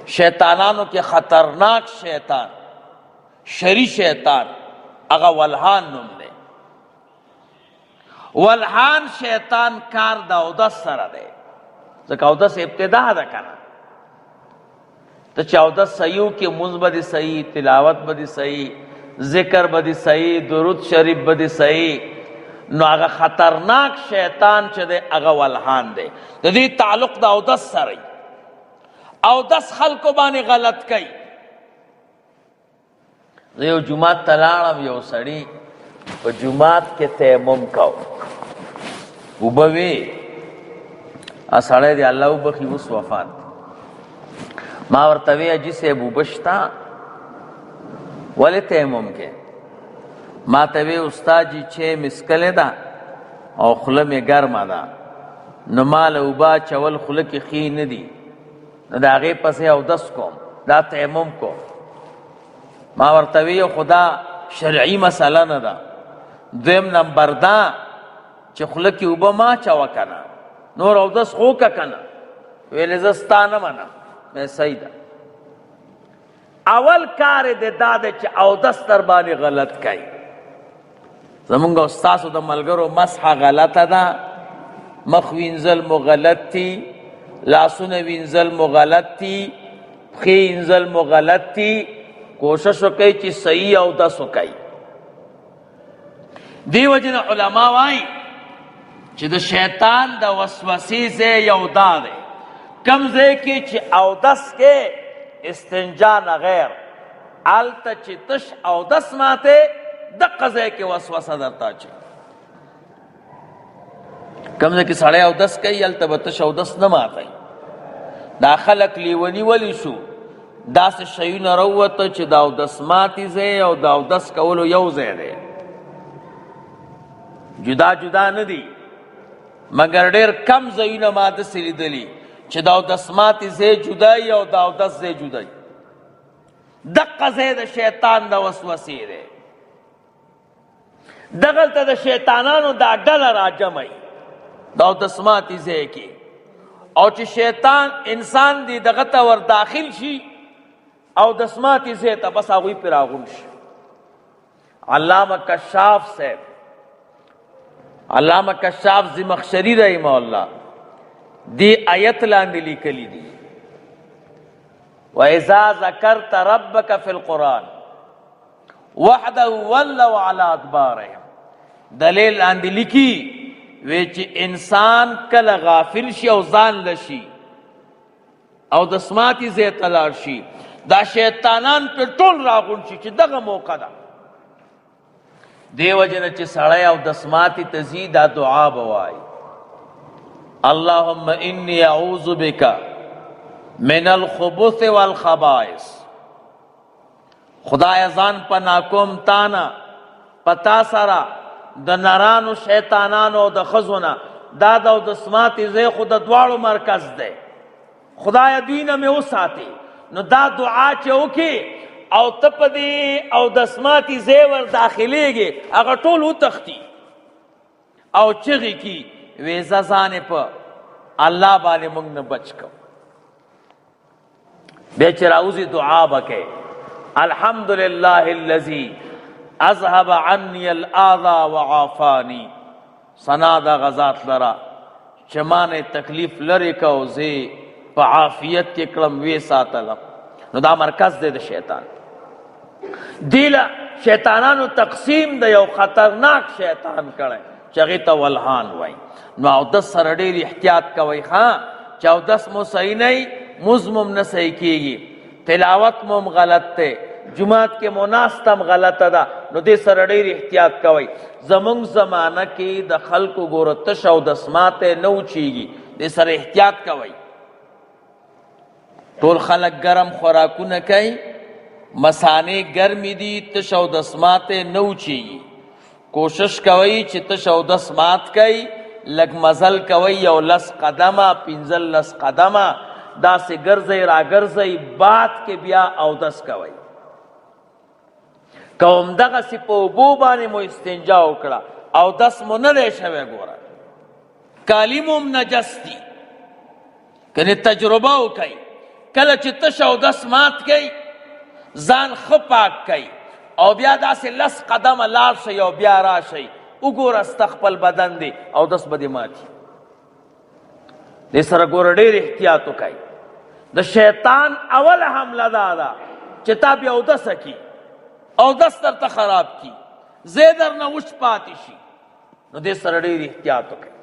شیطانانو کې خطرناک شیطان شری شیطان هغه ولحان نوم دی. ولحان شیطان کار د اودس سره دی، ځکه اودس ابتدا ده کنه. ته چې اودس صحیح وکړې مونځ به دې صحیح، تلاوت به دې صحیح، ذکر به دې صحیح، درود شریف به دې صحیح. نو هغه خطرناک شیطان چې دی هغه ولحان دی، د دې تعلق د اودس سره. اودس خلکو باندې غلط کوي. زه یو جومات ته لاړم، یو سړي په جومات کې تیمم کو، اوبه وې، سړی دی الله وبخي اوس وفات. ما ورته وی اجي صاحب اوبه شته ولې تیمم کې؟ ما ته وی استاد جي چې مسکله ده او خوله مې ګرمه ده، نو ما له اوبه اچول خوله کې ښې نه دي، نو د هغې پسې اودس کوم، دا تیمم کوم. ما ورته وی خدا شرعي مسله نه ده. دویم نمبر دا چې خوله کې اوبه ما اچوه که نه، نور اودس خو که که نه؟ ویلې زه ستا نه منم. صحیح ده. اول کار دې دا دی چې اودس در باندې غلط کوي. زمونږ او ستاسو د ملګرو مسحه غلطه ده، مخ وینځل مو غلط دي، لاسونه وینځل مو غلط دي، پښې وینځل مو غلط دي. کوشش وکړئ چې صحیح اودس وکړئ. دې وجې نه علما وایي چې د شیطان د وسوسې ځای یو دا دی، کم ځای کې چې اودس کې استنجا نه غیر، هلته چې تش اودس ماته دقه ځای کې وسوسه درته اچوي. کم ځای کې سړی اودس کوي هلته به تش اودس نه ماتوي. دا خلک لیوني ولې شو؟ داسې شیونه راووته چې د اودس ماتې ځای او د اودس کولو یو ځای دی، جدا جدا نه دي. مګر ډېر کم ځایونه ما داسې لیدلي چې د اودس ماتې ځای جدایي او د اودس ځای جدایي. دقه ځای د شیطان د وسوسې دی. دغلته د شیطانانو دا ډله راجمعي د اودس ماتې ځای کې، او چې شیطان انسان دی دغه ته ور داخل شي اودس ماتې ځای ته، بس هغوی پرې راغون شي. علامه کشاف صاحب، علامه کشاف زمخشري رحمه الله دی آیت لاندې لیکلی دي، وَإِذَا ذَكَرْتَ رَبَّكَ فِي الْقُرْآنِ وَحْدَهُ وَلَّوْا عَلَىٰ أَدْبَارِهِمْ. دلیل لاندې لیکي وی چې انسان کله غافل شي او ځان لشي او د سماتي ځای ته لاړ شي، دا شیطانان پې ټول راغون شي چې دغه موقع ده. دې وجې نه چې سړی او د سماتي ته ځي دا دعا به وایي، اللهم انی اعوذ بک من الخبث والخبائث. خدای ځان پناه کوم تانا پتا سره د نرانو شیطانانو او د ښځو نه. دا د اودس ماتې ځای خو د دواړو مرکز دی، خدای دوی نه مې وساتې. نو دا دعا چې وکړې او ته په دې اودس ماتې ځای ور داخلېږې، هغه ټول وتښتي او چغې کي وی زه ځانې په الله باندې موږ نه بچ کوم. بیا چې راوځي دعا به کوې، الحمدلله الذي اذهب عني الاذى وعافاني. ثنا دا غذات لرا چې ما نه تکلیف لرې کو، زه په عافیت کې کړم وې ساتلم. نو دا مرکز دی د شیطان. دیله شیطانانو تقسیم د یو خطرناک شیطان کړی چې هغې ته ولحان وایي. نو اودس سره ډېر احتیاط کوئ ښه، چې اودس مو صحیح نه وي مونځ مو نه صحیح کېږي، تلاوت مو هم غلط دی، جومات کې مو ناسته هم غلطه ده. نو دې سره ډېر احتیاط کوئ. زمونږ زمانه کې د خلکو ګوره تش اودس ماتی نه وچېږي، دې سره احتیاط کوئ. ټول خلک ګرم خوراکونه کوي، مسانې ګرمې دي، تش اودس ماتی نه وچېږي. کوشش کوئ چې تش اودس مات کوئ، لږ مزل کوئ، یو 10 قدمه 15 قدمه داسې ګرځئ راګرځئ، بعد کې بیا اودس کوئ. که همدغسې په اوبو باندې مو استنجا وکړه، اودس مو نه دی شوی، ګوره کالي مو هم نجس دي. کنې تجربه وکئ، کله چې تش اودس مات کوي ځان ښه پاک کوي او بیا داسې لس قدمه لاړ شئ او بیا راشئ وګوره ستا خپل بدن دی اودس به دې ماتي. دې سره ګوره ډېر احتیاط وکئ. د شیطان اوله حمله دا ده چې تا بیا اودسه کي اودس درته خراب کي ځای درنه وچ پاتې شي. نو دې سره ډېر احتیاط وکئ.